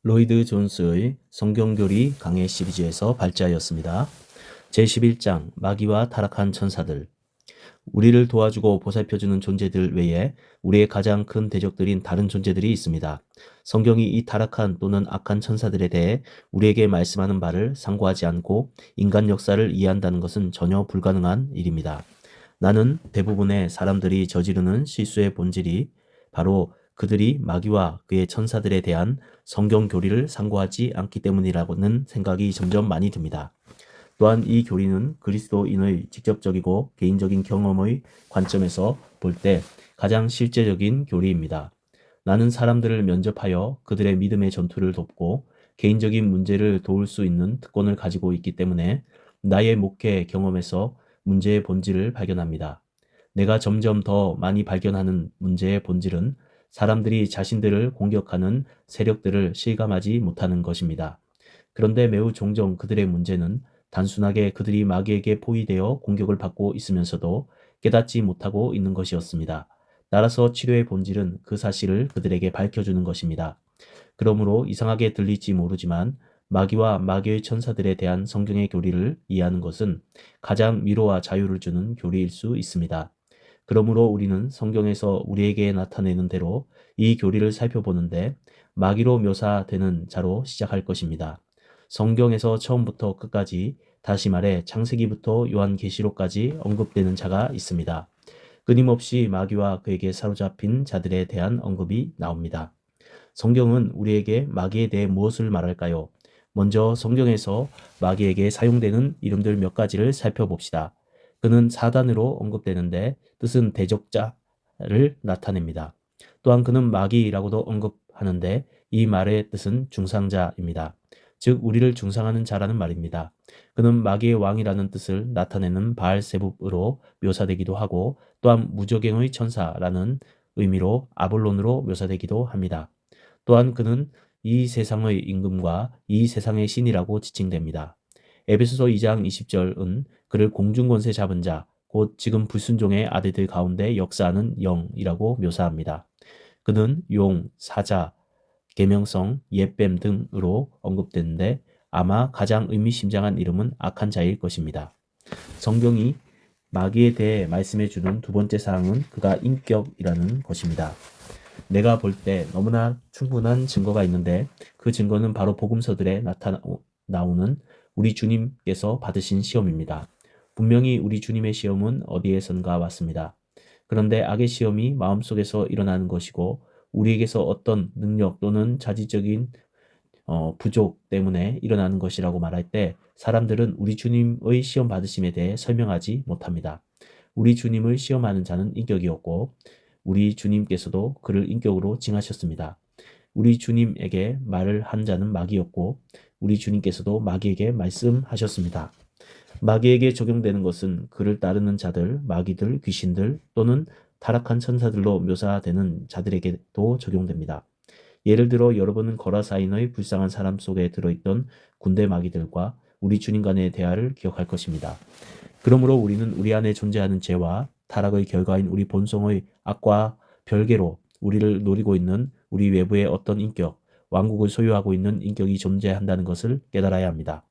로이드 존스의 성경교리 강해 시리즈에서 발제하였습니다. 제11장 마귀와 타락한 천사들. 우리를 도와주고 보살펴주는 존재들 외에 우리의 가장 큰 대적들인 다른 존재들이 있습니다. 성경이 이 타락한 또는 악한 천사들에 대해 우리에게 말씀하는 바를 상고하지 않고 인간 역사를 이해한다는 것은 전혀 불가능한 일입니다. 나는 대부분의 사람들이 저지르는 실수의 본질이 바로 그들이 마귀와 그의 천사들에 대한 성경 교리를 상고하지 않기 때문이라는 생각이 점점 많이 듭니다. 또한 이 교리는 그리스도인의 직접적이고 개인적인 경험의 관점에서 볼 때 가장 실제적인 교리입니다. 나는 사람들을 면접하여 그들의 믿음의 전투를 돕고 개인적인 문제를 도울 수 있는 특권을 가지고 있기 때문에 나의 목회 경험에서 문제의 본질을 발견합니다. 내가 점점 더 많이 발견하는 문제의 본질은 사람들이 자신들을 공격하는 세력들을 실감하지 못하는 것입니다. 그런데 매우 종종 그들의 문제는 단순하게 그들이 마귀에게 포위되어 공격을 받고 있으면서도 깨닫지 못하고 있는 것이었습니다. 따라서 치료의 본질은 그 사실을 그들에게 밝혀주는 것입니다. 그러므로 이상하게 들릴지 모르지만 마귀와 마귀의 천사들에 대한 성경의 교리를 이해하는 것은 가장 위로와 자유를 주는 교리일 수 있습니다. 그러므로 우리는 성경에서 우리에게 나타내는 대로 이 교리를 살펴보는데 마귀로 묘사되는 자로 시작할 것입니다. 성경에서 처음부터 끝까지, 다시 말해 창세기부터 요한계시록까지 언급되는 자가 있습니다. 끊임없이 마귀와 그에게 사로잡힌 자들에 대한 언급이 나옵니다. 성경은 우리에게 마귀에 대해 무엇을 말할까요? 먼저 성경에서 마귀에게 사용되는 이름들 몇 가지를 살펴봅시다. 그는 사단으로 언급되는데 뜻은 대적자를 나타냅니다. 또한 그는 마귀라고도 언급하는데 이 말의 뜻은 중상자입니다. 즉 우리를 중상하는 자라는 말입니다. 그는 마귀의 왕이라는 뜻을 나타내는 바알세붑으로 묘사되기도 하고 또한 무저갱의 천사라는 의미로 아볼론으로 묘사되기도 합니다. 또한 그는 이 세상의 임금과 이 세상의 신이라고 지칭됩니다. 에베소서 2장 20절은 그를 공중권세 잡은 자, 곧 지금 불순종의 아들들 가운데 역사하는 영이라고 묘사합니다. 그는 용, 사자, 계명성, 옛뱀 등으로 언급되는데 아마 가장 의미심장한 이름은 악한 자일 것입니다. 성경이 마귀에 대해 말씀해주는 두 번째 사항은 그가 인격이라는 것입니다. 내가 볼 때 너무나 충분한 증거가 있는데 그 증거는 바로 복음서들에 나오는 우리 주님께서 받으신 시험입니다. 분명히 우리 주님의 시험은 어디에선가 왔습니다. 그런데 악의 시험이 마음속에서 일어나는 것이고 우리에게서 어떤 능력 또는 자질적인 부족 때문에 일어나는 것이라고 말할 때 사람들은 우리 주님의 시험 받으심에 대해 설명하지 못합니다. 우리 주님을 시험하는 자는 인격이었고 우리 주님께서도 그를 인격으로 징하셨습니다. 우리 주님에게 말을 한 자는 마귀였고 우리 주님께서도 마귀에게 말씀하셨습니다. 마귀에게 적용되는 것은 그를 따르는 자들, 마귀들, 귀신들 또는 타락한 천사들로 묘사되는 자들에게도 적용됩니다. 예를 들어 여러분은 거라사인의 불쌍한 사람 속에 들어있던 군대 마귀들과 우리 주님 간의 대화를 기억할 것입니다. 그러므로 우리는 우리 안에 존재하는 죄와 타락의 결과인 우리 본성의 악과 별개로 우리를 노리고 있는 우리 외부의 어떤 인격, 왕국을 소유하고 있는 인격이 존재한다는 것을 깨달아야 합니다.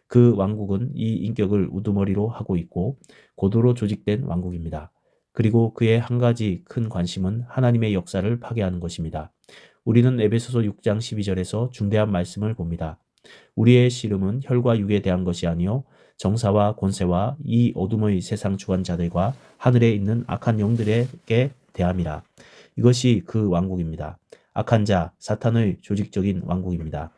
그 왕국은 이 인격을 우두머리로 하고 있고 고도로 조직된 왕국입니다. 그리고 그의 한 가지 큰 관심은 하나님의 역사를 파괴하는 것입니다. 우리는 에베소서 6장 12절에서 중대한 말씀을 봅니다. 우리의 씨름은 혈과 육에 대한 것이 아니요 정사와 권세와 이 어둠의 세상 주관자들과 하늘에 있는 악한 영들에게 대함이라. 이것이 그 왕국입니다. 악한 자, 사탄의 조직적인 왕국입니다.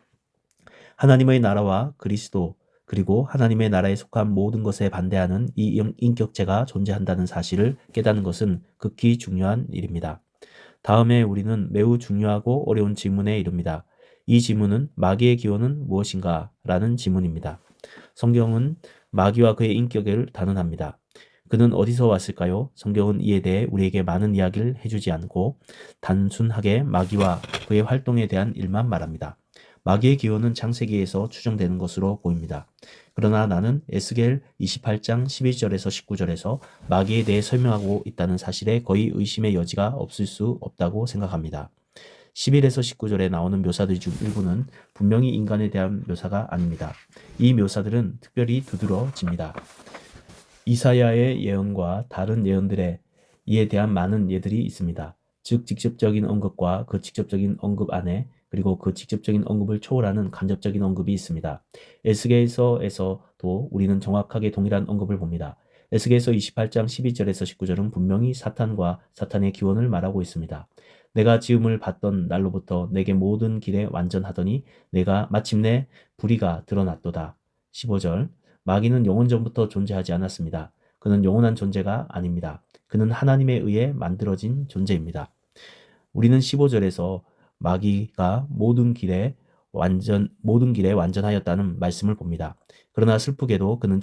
하나님의 나라와 그리스도 그리고 하나님의 나라에 속한 모든 것에 반대하는 이 인격체가 존재한다는 사실을 깨닫는 것은 극히 중요한 일입니다. 다음에 우리는 매우 중요하고 어려운 질문에 이릅니다. 이 질문은 마귀의 기원은 무엇인가? 라는 질문입니다. 성경은 마귀와 그의 인격을 단언합니다. 그는 어디서 왔을까요? 성경은 이에 대해 우리에게 많은 이야기를 해주지 않고 단순하게 마귀와 그의 활동에 대한 일만 말합니다. 마귀의 기원은 창세기에서 추정되는 것으로 보입니다. 그러나 나는 에스겔 28장 11절에서 19절에서 마귀에 대해 설명하고 있다는 사실에 거의 의심의 여지가 없을 수 없다고 생각합니다. 11에서 19절에 나오는 묘사들 중 일부는 분명히 인간에 대한 묘사가 아닙니다. 이 묘사들은 특별히 두드러집니다. 이사야의 예언과 다른 예언들에 이에 대한 많은 예들이 있습니다. 즉 직접적인 언급과 그 직접적인 언급 안에 그리고 그 직접적인 언급을 초월하는 간접적인 언급이 있습니다. 에스겔서에서도 우리는 정확하게 동일한 언급을 봅니다. 에스겔서 28장 12절에서 19절은 분명히 사탄과 사탄의 기원을 말하고 있습니다. 내가 지음을 받던 날로부터 내게 모든 길에 완전하더니 내가 마침내 불의가 드러났도다. 15절 마귀는 영원 전부터 존재하지 않았습니다. 그는 영원한 존재가 아닙니다. 그는 하나님에 의해 만들어진 존재입니다. 우리는 15절에서 마귀가 모든 길에 완전하였다는 말씀을 봅니다. 그러나 슬프게도 그는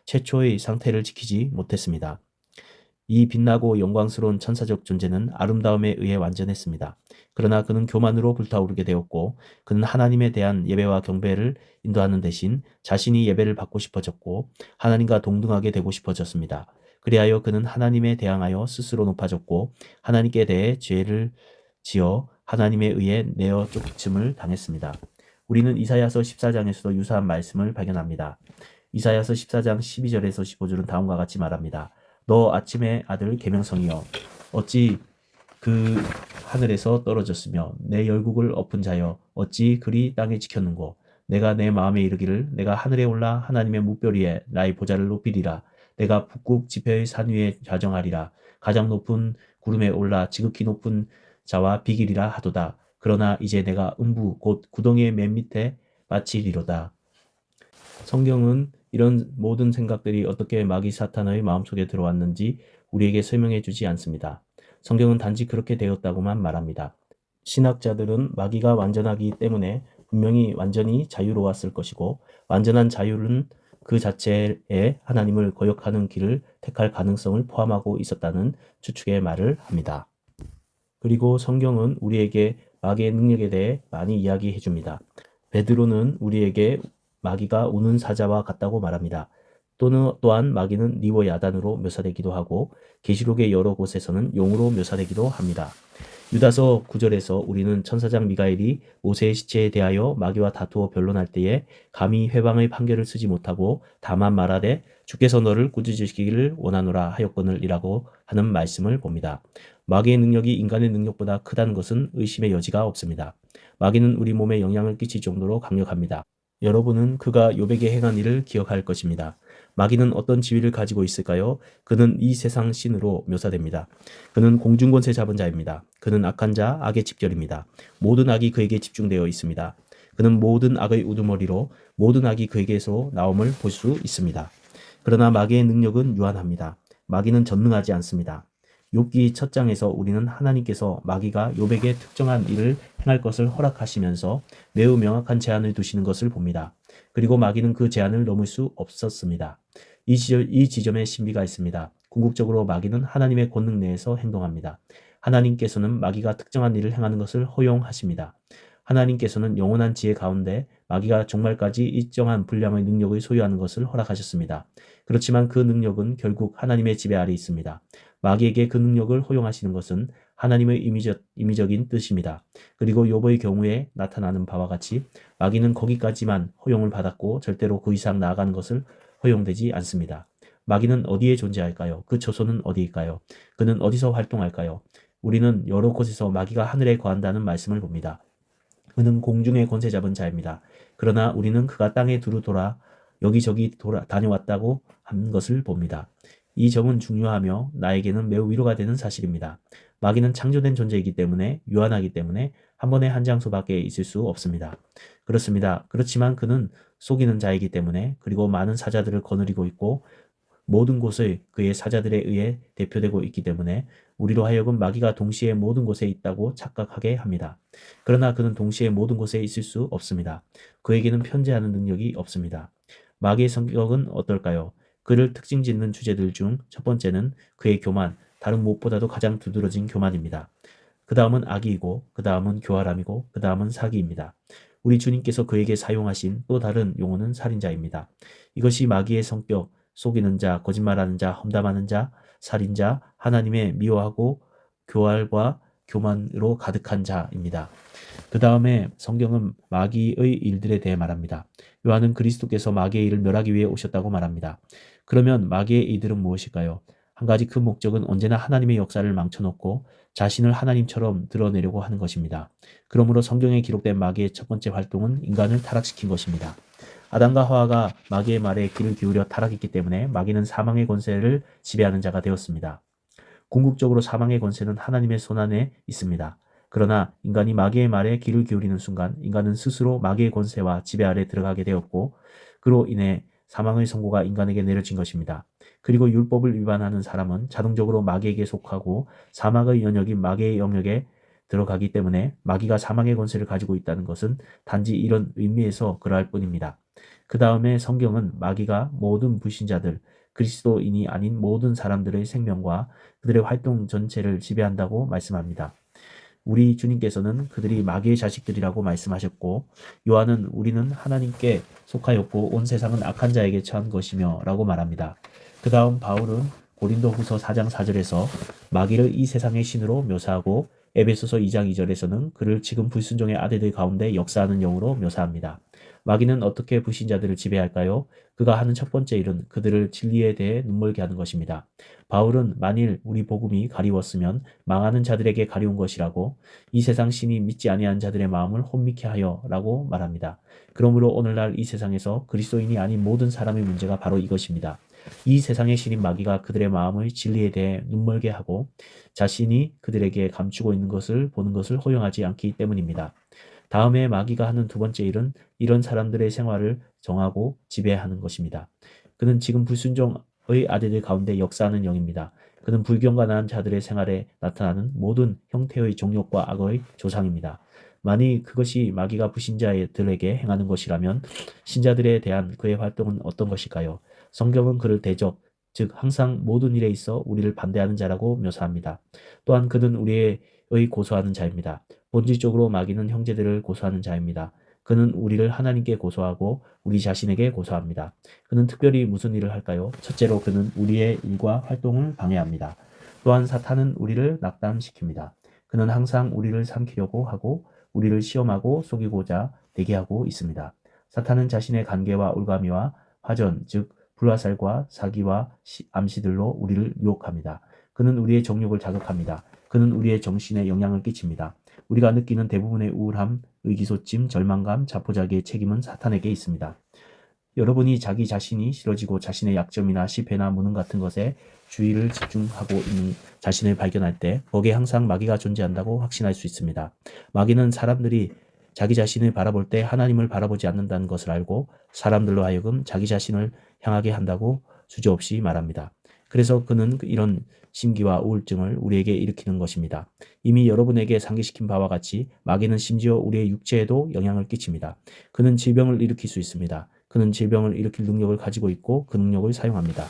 최초의 상태를 지키지 못했습니다. 이 빛나고 영광스러운 천사적 존재는 아름다움에 의해 완전했습니다. 그러나 그는 교만으로 불타오르게 되었고 그는 하나님에 대한 예배와 경배를 인도하는 대신 자신이 예배를 받고 싶어졌고 하나님과 동등하게 되고 싶어졌습니다. 그리하여 그는 하나님에 대항하여 스스로 높아졌고 하나님께 대해 죄를 지어 하나님에 의해 내어 쫓김을 당했습니다. 우리는 이사야서 14장에서도 유사한 말씀을 발견합니다. 이사야서 14장 12절에서 15절은 다음과 같이 말합니다. 너 아침의 아들 계명성이여 어찌 그 하늘에서 떨어졌으며 내 열국을 엎은 자여 어찌 그리 땅에 지켰는고 내가 내 마음에 이르기를 내가 하늘에 올라 하나님의 뭇별 위에 나의 보좌를 높이리라 내가 북극 지폐의 산 위에 좌정하리라 가장 높은 구름에 올라 지극히 높은 자와 비기리라 하도다. 그러나 이제 내가 음부 곧 구덩이의 맨 밑에 마치리로다. 성경은 이런 모든 생각들이 어떻게 마귀 사탄의 마음속에 들어왔는지 우리에게 설명해 주지 않습니다. 성경은 단지 그렇게 되었다고만 말합니다. 신학자들은 마귀가 완전하기 때문에 분명히 완전히 자유로웠을 것이고 완전한 자유는 그 자체에 하나님을 거역하는 길을 택할 가능성을 포함하고 있었다는 추측의 말을 합니다. 그리고 성경은 우리에게 마귀의 능력에 대해 많이 이야기해 줍니다. 베드로는 우리에게 마귀가 우는 사자와 같다고 말합니다. 또한 마귀는 니워 야단으로 묘사되기도 하고 계시록의 여러 곳에서는 용으로 묘사되기도 합니다. 유다서 9절에서 우리는 천사장 미가엘이 모세의 시체에 대하여 마귀와 다투어 변론할 때에 감히 회방의 판결을 쓰지 못하고 다만 말하되 주께서 너를 꾸짖으시기를 원하노라 하였거늘이라고 하는 말씀을 봅니다. 마귀의 능력이 인간의 능력보다 크다는 것은 의심의 여지가 없습니다. 마귀는 우리 몸에 영향을 끼칠 정도로 강력합니다. 여러분은 그가 욥에게 행한 일을 기억할 것입니다. 마귀는 어떤 지위를 가지고 있을까요? 그는 이 세상 신으로 묘사됩니다. 그는 공중권세 잡은 자입니다. 그는 악한 자, 악의 집결입니다. 모든 악이 그에게 집중되어 있습니다. 그는 모든 악의 우두머리로 모든 악이 그에게서 나옴을 볼 수 있습니다. 그러나 마귀의 능력은 유한합니다. 마귀는 전능하지 않습니다. 욥기 첫 장에서 우리는 하나님께서 마귀가 욥에게 특정한 일을 행할 것을 허락하시면서 매우 명확한 제한을 두시는 것을 봅니다. 그리고 마귀는 그 제한을 넘을 수 없었습니다. 이 지점에 신비가 있습니다. 궁극적으로 마귀는 하나님의 권능 내에서 행동합니다. 하나님께서는 마귀가 특정한 일을 행하는 것을 허용하십니다. 하나님께서는 영원한 지혜 가운데 마귀가 종말까지 일정한 분량의 능력을 소유하는 것을 허락하셨습니다. 그렇지만 그 능력은 결국 하나님의 지배 아래 있습니다. 마귀에게 그 능력을 허용하시는 것은 하나님의 임의적인 뜻입니다. 그리고 욥의 경우에 나타나는 바와 같이 마귀는 거기까지만 허용을 받았고 절대로 그 이상 나아가는 것을 허용되지 않습니다. 마귀는 어디에 존재할까요? 그 처소는 어디일까요? 그는 어디서 활동할까요? 우리는 여러 곳에서 마귀가 하늘에 거한다는 말씀을 봅니다. 그는 공중에 권세 잡은 자입니다. 그러나 우리는 그가 땅에 두루 돌아 여기저기 다녀왔다고 한 것을 봅니다. 이 점은 중요하며 나에게는 매우 위로가 되는 사실입니다. 마귀는 창조된 존재이기 때문에 유한하기 때문에 한 번에 한 장소밖에 있을 수 없습니다. 그렇습니다. 그렇지만 그는 속이는 자이기 때문에 그리고 많은 사자들을 거느리고 있고 모든 곳을 그의 사자들에 의해 대표되고 있기 때문에 우리로 하여금 마귀가 동시에 모든 곳에 있다고 착각하게 합니다. 그러나 그는 동시에 모든 곳에 있을 수 없습니다. 그에게는 편재하는 능력이 없습니다. 마귀의 성격은 어떨까요? 그를 특징 짓는 주제들 중 첫 번째는 그의 교만, 다른 무엇보다도 가장 두드러진 교만입니다. 그 다음은 악의이고 그 다음은 교활함이고 그 다음은 사기입니다. 우리 주님께서 그에게 사용하신 또 다른 용어는 살인자입니다. 이것이 마귀의 성격, 속이는 자, 거짓말하는 자, 험담하는 자, 살인자, 하나님의 미워하고 교활과 교만으로 가득한 자입니다. 그 다음에 성경은 마귀의 일들에 대해 말합니다. 요한은 그리스도께서 마귀의 일을 멸하기 위해 오셨다고 말합니다. 그러면 마귀의 일들은 무엇일까요? 한 가지 큰 목적은 언제나 하나님의 역사를 망쳐놓고 자신을 하나님처럼 드러내려고 하는 것입니다. 그러므로 성경에 기록된 마귀의 첫 번째 활동은 인간을 타락시킨 것입니다. 아담과 하와가 마귀의 말에 귀를 기울여 타락했기 때문에 마귀는 사망의 권세를 지배하는 자가 되었습니다. 궁극적으로 사망의 권세는 하나님의 손안에 있습니다. 그러나 인간이 마귀의 말에 귀를 기울이는 순간 인간은 스스로 마귀의 권세와 지배 아래 들어가게 되었고 그로 인해 사망의 선고가 인간에게 내려진 것입니다. 그리고 율법을 위반하는 사람은 자동적으로 마귀에게 속하고 사망의 영역인 마귀의 영역에 들어가기 때문에 마귀가 사망의 권세를 가지고 있다는 것은 단지 이런 의미에서 그러할 뿐입니다. 그 다음에 성경은 마귀가 모든 불신자들, 그리스도인이 아닌 모든 사람들의 생명과 그들의 활동 전체를 지배한다고 말씀합니다. 우리 주님께서는 그들이 마귀의 자식들이라고 말씀하셨고 요한은 우리는 하나님께 속하였고 온 세상은 악한 자에게 처한 것이며 라고 말합니다. 그 다음 바울은 고린도후서 4장 4절에서 마귀를 이 세상의 신으로 묘사하고 에베소서 2장 2절에서는 그를 지금 불순종의 아들들 가운데 역사하는 영으로 묘사합니다. 마귀는 어떻게 불신자들을 지배할까요? 그가 하는 첫 번째 일은 그들을 진리에 대해 눈멀게 하는 것입니다. 바울은 만일 우리 복음이 가리웠으면 망하는 자들에게 가리운 것이라고 이 세상 신이 믿지 아니한 자들의 마음을 혼미케 하여 라고 말합니다. 그러므로 오늘날 이 세상에서 그리스도인이 아닌 모든 사람의 문제가 바로 이것입니다. 이 세상의 신인 마귀가 그들의 마음을 진리에 대해 눈멀게 하고 자신이 그들에게 감추고 있는 것을 보는 것을 허용하지 않기 때문입니다. 다음에 마귀가 하는 두 번째 일은 이런 사람들의 생활을 정하고 지배하는 것입니다. 그는 지금 불순종의 아들들 가운데 역사하는 영입니다. 그는 불경건한 자들의 생활에 나타나는 모든 형태의 정욕과 악의 조상입니다. 만일 그것이 마귀가 불신자들에게 행하는 것이라면 신자들에 대한 그의 활동은 어떤 것일까요? 성경은 그를 대적, 즉 항상 모든 일에 있어 우리를 반대하는 자라고 묘사합니다. 또한 그는 우리의 고소하는 자입니다. 본질적으로 마귀는 형제들을 고소하는 자입니다. 그는 우리를 하나님께 고소하고 우리 자신에게 고소합니다. 그는 특별히 무슨 일을 할까요? 첫째로 그는 우리의 일과 활동을 방해합니다. 또한 사탄은 우리를 낙담시킵니다. 그는 항상 우리를 삼키려고 하고 우리를 시험하고 속이고자 대기하고 있습니다. 사탄은 자신의 관계와 올가미와 화전, 즉 불화살과 사기와 암시들로 우리를 유혹합니다. 그는 우리의 정욕을 자극합니다. 그는 우리의 정신에 영향을 끼칩니다. 우리가 느끼는 대부분의 우울함, 의기소침, 절망감, 자포자기의 책임은 사탄에게 있습니다. 여러분이 자기 자신이 싫어지고 자신의 약점이나 실패나 무능 같은 것에 주의를 집중하고 있는 자신을 발견할 때 거기에 항상 마귀가 존재한다고 확신할 수 있습니다. 마귀는 사람들이 자기 자신을 바라볼 때 하나님을 바라보지 않는다는 것을 알고 사람들로 하여금 자기 자신을 향하게 한다고 주저없이 말합니다. 그래서 그는 이런 심기와 우울증을 우리에게 일으키는 것입니다. 이미 여러분에게 상기시킨 바와 같이 마귀는 심지어 우리의 육체에도 영향을 끼칩니다. 그는 질병을 일으킬 수 있습니다. 그는 질병을 일으킬 능력을 가지고 있고 그 능력을 사용합니다.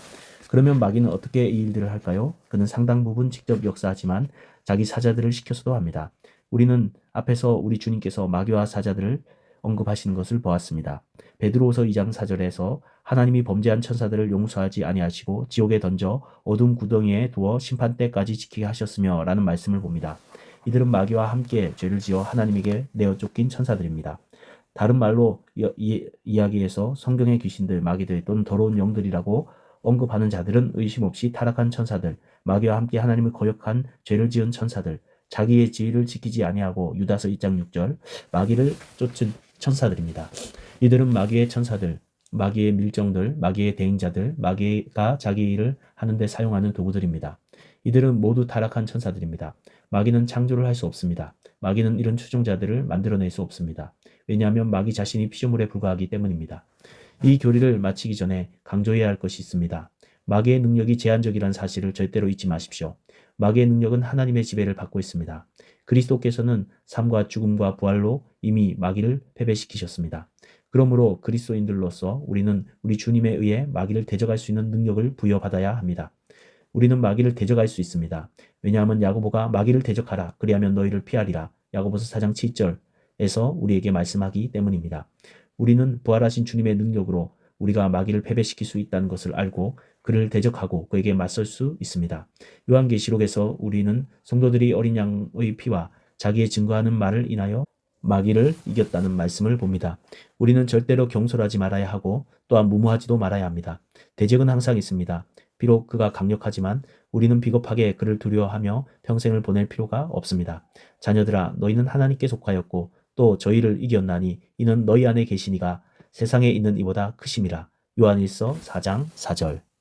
그러면 마귀는 어떻게 이 일들을 할까요? 그는 상당 부분 직접 역사하지만 자기 사자들을 시켜서도 합니다. 우리는 앞에서 우리 주님께서 마귀와 사자들을 언급하시는 것을 보았습니다. 베드로후서 2장 4절에서 하나님이 범죄한 천사들을 용서하지 아니하시고 지옥에 던져 어둠 구덩이에 두어 심판 때까지 지키게 하셨으며 라는 말씀을 봅니다. 이들은 마귀와 함께 죄를 지어 하나님에게 내어 쫓긴 천사들입니다. 다른 말로 이야기에서 성경의 귀신들, 마귀들 또는 더러운 영들이라고 언급하는 자들은 의심 없이 타락한 천사들, 마귀와 함께 하나님을 거역한 죄를 지은 천사들, 자기의 지위를 지키지 아니하고 유다서 2장 6절 마귀를 쫓은 천사들입니다. 이들은 마귀의 천사들, 마귀의 밀정들, 마귀의 대행자들, 마귀가 자기 일을 하는데 사용하는 도구들입니다. 이들은 모두 타락한 천사들입니다. 마귀는 창조를 할 수 없습니다. 마귀는 이런 추종자들을 만들어낼 수 없습니다. 왜냐하면 마귀 자신이 피조물에 불과하기 때문입니다. 이 교리를 마치기 전에 강조해야 할 것이 있습니다. 마귀의 능력이 제한적이라는 사실을 절대로 잊지 마십시오. 마귀의 능력은 하나님의 지배를 받고 있습니다. 그리스도께서는 삶과 죽음과 부활로 이미 마귀를 패배시키셨습니다. 그러므로 그리스도인들로서 우리는 우리 주님에 의해 마귀를 대적할 수 있는 능력을 부여받아야 합니다. 우리는 마귀를 대적할 수 있습니다. 왜냐하면 야고보가 마귀를 대적하라 그리하면 너희를 피하리라 야고보서 4장 7절에서 우리에게 말씀하기 때문입니다. 우리는 부활하신 주님의 능력으로 우리가 마귀를 패배시킬 수 있다는 것을 알고 그를 대적하고 그에게 맞설 수 있습니다. 요한계시록에서 우리는 성도들이 어린 양의 피와 자기의 증거하는 말을 인하여 마귀를 이겼다는 말씀을 봅니다. 우리는 절대로 경솔하지 말아야 하고 또한 무모하지도 말아야 합니다. 대적은 항상 있습니다. 비록 그가 강력하지만 우리는 비겁하게 그를 두려워하며 평생을 보낼 필요가 없습니다. 자녀들아, 너희는 하나님께 속하였고 또 저희를 이겼나니 이는 너희 안에 계시니가 세상에 있는 이보다 크심이라. 요한일서 4장 4절.